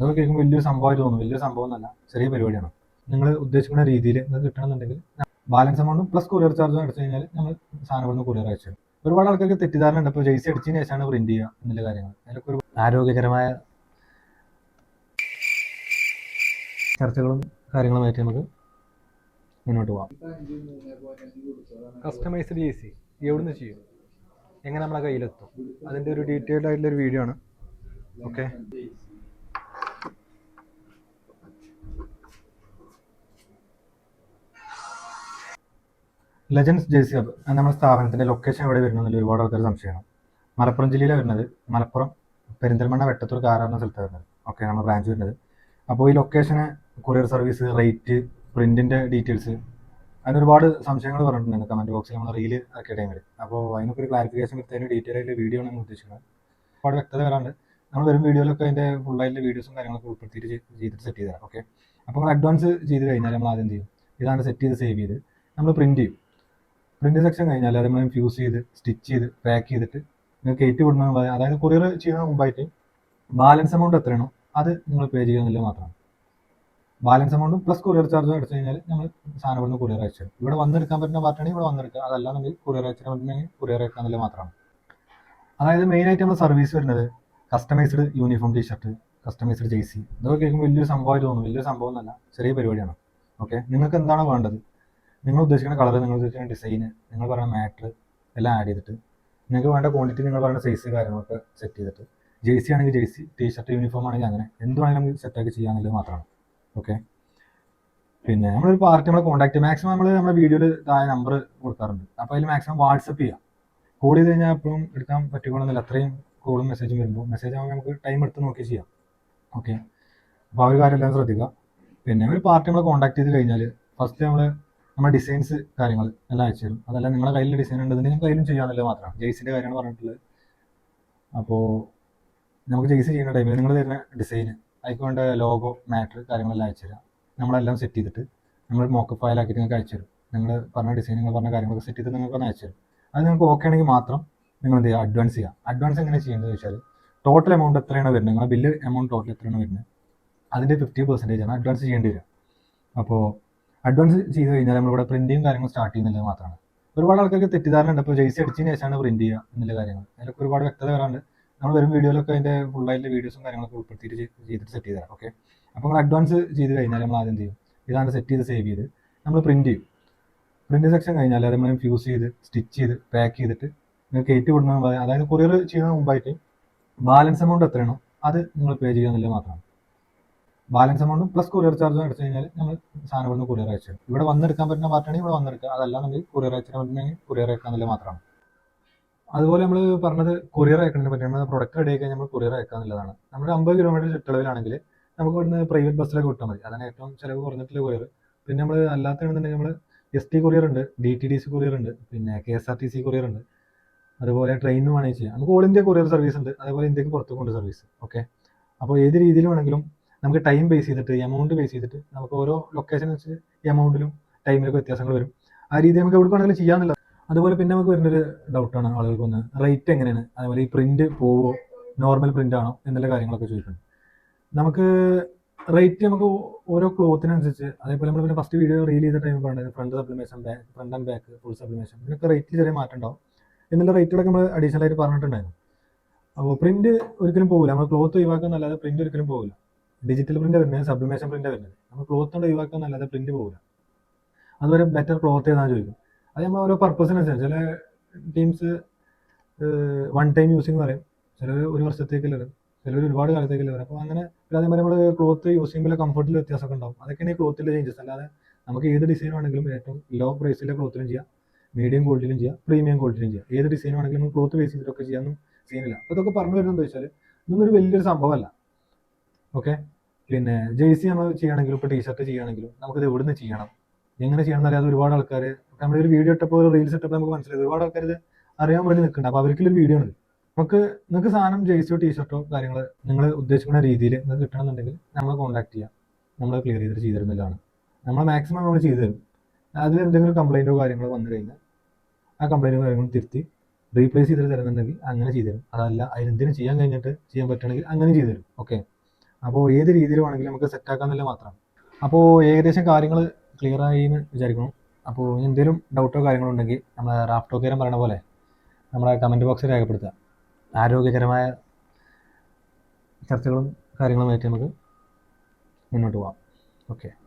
അതൊക്കെ കേൾക്കുമ്പോൾ വലിയൊരു സംഭവമായിട്ട് തോന്നും. വലിയൊരു സംഭവം എന്നല്ല, ചെറിയ പരിപാടിയാണ്. നിങ്ങൾ ഉദ്ദേശിക്കുന്ന രീതിയിൽ നിങ്ങൾക്ക് കിട്ടണമെന്നുണ്ടെങ്കിൽ ബാലൻസ് എമൗണ്ടും പ്ലസ് കൊറിയർ ചാർജും അടിച്ചു കഴിഞ്ഞാൽ നമ്മൾ സാധനം ഇവിടുന്ന് കൊറിയർ അയച്ചു. ഒരുപാട് ആൾക്കാർക്ക് തെറ്റിദ്ധാരണ ഉണ്ട്. ഇപ്പോൾ ജെയ്സി അടിച്ചതിന് ശേഷമാണ് പ്രിന്റ് ചെയ്യുക എന്നുള്ള കാര്യങ്ങൾ. അതിലൊക്കെ ഒരു ആരോഗ്യകരമായ ചർച്ചകളും കാര്യങ്ങളുമായിട്ട് നമുക്ക് മുന്നോട്ട് പോകാം. കസ്റ്റമൈസ്ഡ് ജെയ്സി എവിടുന്ന് ചെയ്യും, എങ്ങനെ നമ്മളെ കയ്യിലെത്തും, അതിൻ്റെ ഒരു ഡീറ്റെയിൽഡ് ആയിട്ടുള്ള ഒരു വീഡിയോ ആണ്. ഓക്കെ, ലെജൻസ് ജേഴ്സി ഹബ് നമ്മുടെ സ്ഥാപനത്തിന്റെ ലൊക്കേഷൻ എവിടെ വരുന്നതിൽ ഒരുപാട് ആൾക്കാർ സംശയമാണ്. മലപ്പുറം ജില്ലയിലാണ് വരുന്നത്. മലപ്പുറം പെരിന്തൽമണ്ണ വെട്ടത്തൂർ കാരാറിന സ്ഥലത്താണ് വരുന്നത്. ഓക്കെ, നമ്മുടെ ബ്രാഞ്ച് വരുന്നത്. അപ്പോൾ ഈ ലൊക്കേഷന്, കൊറിയർ സർവീസ്, റേറ്റ്, പ്രിന്റിന്റെ ഡീറ്റെയിൽസ്, അതിന് ഒരുപാട് സംശയങ്ങൾ പറഞ്ഞിട്ടുണ്ട് കമന്റ് ബോക്സിൽ നമ്മൾ റീല് ആക്കിയ ടൈമിൽ. അപ്പോൾ അതിനൊക്കെ ഒരു ക്ലാരിഫിക്കേഷൻ കിട്ടുന്നതിന് ഡീറ്റെയിൽ ആയിട്ട് വീഡിയോ ആണ് നമ്മൾ ഉദ്ദേശിക്കുന്നത്. ഒരുപാട് വ്യക്തത വരാണ്ട് നമ്മൾ വരും വീഡിയോയിലൊക്കെ അതിന്റെ ഫുള്ളായിട്ടുള്ള വീഡിയോസും കാര്യങ്ങളൊക്കെ ഉൾപ്പെടുത്തിയിട്ട് ചെയ്തിട്ട് സെറ്റ് ചെയ്ത് തരാം. ഓക്കെ, അപ്പോൾ നമ്മൾ അഡ്വാൻസ് ചെയ്ത് കഴിഞ്ഞാൽ നമ്മൾ ആദ്യം ചെയ്യും, ഇതാണ് സെറ്റ് ചെയ്ത് സേവ് ചെയ്ത് നമ്മൾ പ്രിന്റ് ചെയ്യും. പ്രിന്റ് സെക്ഷൻ കഴിഞ്ഞാൽ അത് നമ്മൾ ഫ്യൂസ് ചെയ്ത് സ്റ്റിച്ച് ചെയ്ത് പാക്ക് ചെയ്തിട്ട് നിങ്ങൾക്ക് കയറ്റി വിടുന്ന, അതായത് കൊറിയർ ചെയ്യുന്ന മുമ്പായിട്ട് ബാലൻസ് എമൗണ്ട് എത്രയാണോ അത് നിങ്ങൾ പേ ചെയ്യുന്നില്ല മാത്രമാണ്. ബാലൻസ് എമൗണ്ടും പ്ലസ് കൊറിയർ ചാർജും അടിച്ചു കഴിഞ്ഞാൽ നമ്മൾ സാധനം ഇവിടുന്ന് കൊറിയർ അയച്ചു. ഇവിടെ വന്നെടുക്കാൻ പറ്റുന്ന പാർട്ടാണെങ്കിൽ ഇവിടെ വന്നെടുക്കുക, അതല്ലാന്നുണ്ടെങ്കിൽ കൊറിയർ അയച്ചാൽ പറ്റുന്നെങ്കിൽ കൊറിയർ അയക്കാന്നില്ല മാത്രമാണ്. അതായത് മെയിനായിട്ട് നമ്മൾ സർവീസ് വരുന്നത് കസ്റ്റമൈസ്ഡ് യൂണിഫോം ടീഷർട്ട്, കസ്റ്റമൈസ്ഡ് ജെയ്സി. ഇതൊക്കെ കേൾക്കുമ്പോൾ വലിയൊരു സംഭവമായിട്ട് തോന്നും. വലിയൊരു സംഭവം എന്നല്ല, ചെറിയ പരിപാടിയാണ്. ഓക്കെ, നിങ്ങൾക്ക് എന്താണോ വേണ്ടത്, നിങ്ങൾ ഉദ്ദേശിക്കുന്ന കളർ, നിങ്ങൾ ഉദ്ദേശിക്കുന്ന ഡിസൈന്, നിങ്ങൾ പറയുന്ന മാറ്റർ എല്ലാം ആഡ് ചെയ്തിട്ട് നിങ്ങൾക്ക് വേണ്ട ക്വാണ്ടിറ്റി, നിങ്ങൾ പറയുന്ന സൈസ് കാര്യങ്ങളൊക്കെ സെറ്റ് ചെയ്തിട്ട്, ജെയ്സി ആണെങ്കിൽ ജെയ്സി, ടീഷർട്ട്, യൂണിഫോം ആണെങ്കിൽ അങ്ങനെ എന്തുവാണെങ്കിലും നമുക്ക് സെറ്റാക്കി ചെയ്യാന്നുള്ളത് മാത്രമാണ്. ഓക്കെ, പിന്നെ നമ്മളൊരു പാർട്ടി നമ്മളെ കോൺടാക്ട് മാക്സിമം നമ്മുടെ വീഡിയോയിൽ താഴെ നമ്പർ കൊടുക്കാറുണ്ട്. അപ്പോൾ അതിൽ മാക്സിമം വാട്സപ്പ് ചെയ്യാം. കോൾ ചെയ്ത് കഴിഞ്ഞാൽ എപ്പോഴും എടുക്കാൻ പറ്റുകയാണെന്നില്ല, അത്രയും കോളും മെസ്സേജും വരുമ്പോൾ മെസ്സേജ് ആകുമ്പോൾ നമുക്ക് ടൈം എടുത്ത് നോക്കി ചെയ്യാം. ഓക്കെ, അപ്പോൾ ആ ഒരു കാര്യം എല്ലാം ശ്രദ്ധിക്കുക. പിന്നെ ഒരു പാർട്ടി നമ്മളെ കോൺടാക്ട് ചെയ്ത് കഴിഞ്ഞാൽ ഫസ്റ്റ് നമ്മുടെ ഡിസൈൻസ് കാര്യങ്ങൾ എല്ലാം അയച്ചു തരും. അതല്ല നിങ്ങളുടെ കയ്യിൽ ഡിസൈൻ ഉണ്ടെന്നുണ്ടെങ്കിൽ കയ്യിലും ചെയ്യാന്നുള്ളത് മാത്രമാണ്. ജെയ്സിൻ്റെ കാര്യമാണ് പറഞ്ഞിട്ടുള്ളത്. അപ്പോൾ നമുക്ക് ജെയ്സി ചെയ്യുന്ന ടൈമിൽ നിങ്ങൾ തരുന്ന ഡിസൈന്, അതിലേക്ക് വേണ്ട ലോഗോ, മാറ്റർ കാര്യങ്ങളെല്ലാം അയച്ചു തരാം. നമ്മളെല്ലാം സെറ്റ് ചെയ്തിട്ട് നമ്മൾ മോക്കപ്പ് ഫയലാക്കിയിട്ട് നിങ്ങൾക്ക് അയച്ചു തരും. നിങ്ങൾ പറഞ്ഞ ഡിസൈൻ, നിങ്ങൾ പറഞ്ഞ കാര്യങ്ങളൊക്കെ സെറ്റ് ചെയ്ത് നിങ്ങൾക്ക് ഒന്ന് അയച്ചു തരും. അത് നിങ്ങൾക്ക് ഓക്കെ ആണെങ്കിൽ മാത്രം നിങ്ങൾ എന്ത് ചെയ്യുക, അഡ്വാൻസ് ചെയ്യുക. അഡ്വാൻസ് എങ്ങനെ ചെയ്യുന്നത് ചോദിച്ചാൽ, ടോട്ടൽ എമൗണ്ട് എത്രയാണ് വരുന്നത്, നിങ്ങളുടെ ബില്ല് എമൗണ്ട് ടോട്ടൽ എത്രയാണ് വരുന്നത്, അതിൻ്റെ 50% ആണ് അഡ്വാൻസ് ചെയ്യേണ്ടി വരിക. അപ്പോൾ അഡ്വാൻസ് ചെയ്ത് കഴിഞ്ഞാൽ നമ്മളിവിടെ പ്രിന്റിങ് കാര്യങ്ങൾ സ്റ്റാർട്ട് ചെയ്യുന്നത് മാത്രമാണ്. ഒരുപാട് ആൾക്കാർക്ക് തെറ്റിദ്ധാരണ ഉണ്ട്. ഇപ്പോൾ ജെയ്സി അടിച്ചതിന് ശേഷമാണ് പ്രിന്റ് ചെയ്യുക എന്നുള്ള കാര്യങ്ങൾ. അതിലൊക്കെ ഒരുപാട് വ്യക്തത വരാണ്ട് നമ്മൾ വരും വീഡിയോയിലൊക്കെ അതിൻ്റെ ഫുള്ളായിട്ടുള്ള വീഡിയോസും കാര്യങ്ങളൊക്കെ ഉൾപ്പെടുത്തിയിട്ട് ചെയ്തിട്ട് സെറ്റ് ചെയ്ത് തരാം. ഓക്കെ, അപ്പോൾ നമ്മൾ അഡ്വാൻസ് ചെയ്ത് കഴിഞ്ഞാൽ നമ്മൾ ആദ്യം ചെയ്യും, ഇതാണ് സെറ്റ് ചെയ്ത് സേവ് ചെയ്ത് നമ്മൾ പ്രിന്റ് ചെയ്യും. പ്രിന്റ് സെക്ഷൻ കഴിഞ്ഞാൽ അത് നമ്മൾ ഫ്യൂസ് ചെയ്ത് സ്റ്റിച്ച് ചെയ്ത് പാക്ക് ചെയ്തിട്ട് നിങ്ങൾക്ക് കയറ്റി വിടുന്ന, അതായത് കൊറിയർ ചെയ്യുന്ന മുമ്പായിട്ട് ബാലൻസ് എമൗണ്ട് എത്രയാണോ അത് നിങ്ങൾ പേ ചെയ്യുന്നില്ല മാത്രമാണ്. ബാലൻസ് എമൗണ്ടും പ്ലസ് കൊറിയർ ചാർജും അടിച്ചു കഴിഞ്ഞാൽ നമ്മൾ സാധനം ഇവിടുന്ന് കൊറിയർ അയച്ചു. ഇവിടെ വന്നെടുക്കാൻ പറ്റുന്ന പാർട്ടാണെങ്കിൽ ഇവിടെ വന്നെടുക്കുക, അതല്ലാന്നുണ്ടെങ്കിൽ കൊറിയർ അയച്ചാൽ പറ്റുന്നെങ്കിൽ കൊറിയർ അയക്കാന്നില്ല മാത്രമാണ്. അതുപോലെ നമ്മൾ പറഞ്ഞത് കൊറിയർ അയക്കുന്നതിനെ പറ്റി, നമ്മൾ പ്രൊഡക്റ്റ് റെഡി ആയി കഴിഞ്ഞാൽ നമ്മൾ കൊറിയർ അയക്കാന്നുള്ളതാണ്. നമ്മൾ 50 കിലോമീറ്റർ ചുറ്റളവിലാണെങ്കിൽ നമുക്ക് ഇവിടുന്ന് പ്രൈവറ്റ് ബസ്സിലൊക്കെ വിട്ടാൽ മതി. അതാണ് ഏറ്റവും ചിലവ് കുറഞ്ഞിട്ടുള്ള കൊറിയർ. പിന്നെ നമ്മൾ അല്ലാത്തതാണെന്നുണ്ടെങ്കിൽ നമ്മൾ ST കൊറിയർ ഉണ്ട്, DTDC കൊറിയർ ഉണ്ട്, പിന്നെ KSRTC കൊറിയർ ഉണ്ട്. അതുപോലെ ട്രെയിനും വേണമെങ്കിൽ ചെയ്യാം. നമുക്ക് ഓൾ ഇന്ത്യ കൊറിയർ സർവീസ് ഉണ്ട്, അതേപോലെ ഇന്ത്യക്ക് പുറത്ത് കൊണ്ട് സർവീസ്. ഓക്കെ, അപ്പോൾ ഏത് രീതിയിൽ വേണമെങ്കിലും നമുക്ക് ടൈം ബേസ് ചെയ്തിട്ട്, എമൗണ്ട് ബേസ് ചെയ്തിട്ട് നമുക്ക് ഓരോ ലൊക്കേഷൻ വെച്ച് എമൗണ്ടിലും ടൈമിലൊക്കെ വ്യത്യാസങ്ങൾ വരും. ആ രീതി നമുക്ക് എവിടെ വേണമെങ്കിലും ചെയ്യാമെന്നില്ല. അതുപോലെ പിന്നെ നമുക്ക് വരുന്നൊരു ഡൗട്ടാണ് ആളുകൾക്ക് വന്ന്, റേറ്റ് എങ്ങനെയാണ്, അതുപോലെ ഈ പ്രിന്റ് പോവോ, നോർമൽ പ്രിന്റ് ആണോ എന്നുള്ള കാര്യങ്ങളൊക്കെ ചോദിക്കുന്നുണ്ട്. നമുക്ക് റേറ്റ് നമുക്ക് ഓരോ ക്ലോത്തിനനുസരിച്ച്, അതേപോലെ നമ്മൾ പിന്നെ ഫസ്റ്റ് വീഡിയോ റീൽ ചെയ്ത ടൈം പറയുന്നത് front sublimation, front and back full sublimation, ഇതിനൊക്കെ റേറ്റിൽ ചെറിയ മാറ്റം ഉണ്ടാവും എന്നുള്ള റേറ്റുകളൊക്കെ നമ്മൾ അഡീഷണൽ ആയിട്ട് പറഞ്ഞിട്ടുണ്ടായിരുന്നു. അപ്പോൾ പ്രിന്റ് ഒരിക്കലും പോകില്ല, നമ്മൾ ക്ലോത്ത് ഒഴിവാക്കാൻ നല്ലത് പ്രിന്റ് ഒരിക്കലും പോകില്ല. ഡിജിറ്റൽ പ്രിന്റ് വരുന്നത്, സബ്ലിമേഷൻ പ്രിന്റ് വരുന്നത്, നമ്മൾ ക്ലോത്ത് കൊണ്ട് ഒഴിവാക്കാൻ നല്ലത് പ്രിന്റ് പോകില്ല. അതുപോലെ ബെറ്റർ ക്ലോത്ത് ഏതാണെന്ന് ചോദിക്കും. അത് നമ്മൾ ഓരോ പർപ്പസിനനുസരിച്ച്, ചില ടീംസ് 1 ടൈം യൂസിങ് പറയും, ചിലർ 1 വർഷത്തേക്കല്ല വരും, ചിലർ ഒരുപാട് കാലത്തേക്കല്ല വരും. അപ്പോൾ അങ്ങനെ അതേപോലെ നമ്മൾ ക്ലോത്ത് യൂസ് ചെയ്യുമ്പോൾ കംഫർട്ടിൽ വ്യത്യാസമൊക്കെ ഉണ്ടാവും. അതൊക്കെയാണ് ഈ ക്ലോത്തിൻ്റെ ചേഞ്ചസ്. അല്ലാതെ നമുക്ക് ഏത് ഡിസൈൻ ആണെങ്കിലും ഏറ്റവും ലോ പ്രൈസിലെ ക്ലോത്തിലും ചെയ്യാം, മീഡിയം ക്വാളിറ്റിയിലും ചെയ്യാം, പ്രീമിയം ക്വാളിറ്റിയിലും ചെയ്യാം. ഏത് ഡിസൈൻ ആണെങ്കിലും നമ്മൾ ക്ലോത്ത് ബേസ് ചെയ്തിട്ടൊക്കെ ചെയ്യാനൊന്നും സീനില്ല. അപ്പോൾ ഇതൊക്കെ പറഞ്ഞു വരുന്നത് വെച്ചാൽ ഇതൊന്നും ഒരു വലിയൊരു സംഭവമല്ല. ഓക്കെ, പിന്നെ ജെയ്സി നമ്മൾ ചെയ്യണമെങ്കിലും ഇപ്പോൾ ടീഷർട്ട് ചെയ്യണമെങ്കിലും നമുക്കിത് എവിടുന്ന് ചെയ്യണം, എങ്ങനെ ചെയ്യണം എന്നറിയാതെ ഒരുപാട് ആൾക്കാർ, നമ്മളൊരു വീഡിയോ ഇട്ടപ്പോൾ ഒരു റീൽസ് ഇട്ടപ്പോൾ നമുക്ക് മനസ്സിലായത് ഒരുപാട് ആൾക്കാർ ഇത് അറിയാൻ വേണ്ടി നിൽക്കുന്നുണ്ട്. അപ്പോൾ അവർക്കുള്ളൊരു വീഡിയോ ആണ്. നിങ്ങൾക്ക് സാധനം ജെയ്സിയോ ടീഷർട്ടോ കാര്യങ്ങൾ നിങ്ങൾ ഉദ്ദേശിക്കുന്ന രീതിയിൽ നിങ്ങൾക്ക് കിട്ടണമെന്നുണ്ടെങ്കിൽ നമ്മളെ കോൺടാക്ട് ചെയ്യാം, നമ്മൾ ക്ലിയർ ചെയ്തിട്ട് ചെയ്തു തരുന്നതാണ്. നമ്മൾ മാക്സിമം നമ്മൾ ചെയ്തു തരും. അതിൽ എന്തെങ്കിലും കംപ്ലൈൻറ്റോ കാര്യങ്ങളോ വന്നു കഴിഞ്ഞാൽ ആ കംപ്ലൈൻറ്റോ കാര്യങ്ങളും തിരുത്തി റീപ്ലേസ് ചെയ്തിട്ട് തരുന്നുണ്ടെങ്കിൽ അങ്ങനെ ചെയ്തു തരും. അതല്ല അതിലെന്തെങ്കിലും ചെയ്യാൻ കഴിഞ്ഞിട്ട് ചെയ്യാൻ പറ്റുകയാണെങ്കിൽ അങ്ങനെ ചെയ്തു തരും. ഓക്കെ, അപ്പോൾ ഏത് രീതിയിൽ വേണമെങ്കിലും നമുക്ക് സെറ്റാക്കാമെന്നില്ല മാത്രം. അപ്പോൾ ഏകദേശം കാര്യങ്ങൾ ക്ലിയർ ആയി എന്ന് വിചാരിക്കുന്നു. അപ്പോൾ എന്തെങ്കിലും ഡൗട്ടോ കാര്യങ്ങളോ ഉണ്ടെങ്കിൽ നമ്മളെ റാഫ്റ്റോക്കേരം പറയണ പോലെ നമ്മളെ കമൻറ്റ് ബോക്സിൽ രേഖപ്പെടുത്തുക. ആരോഗ്യകരമായ ചർച്ചകളും കാര്യങ്ങളുമായിട്ട് നമുക്ക് മുന്നോട്ട് പോകാം. ഓക്കെ.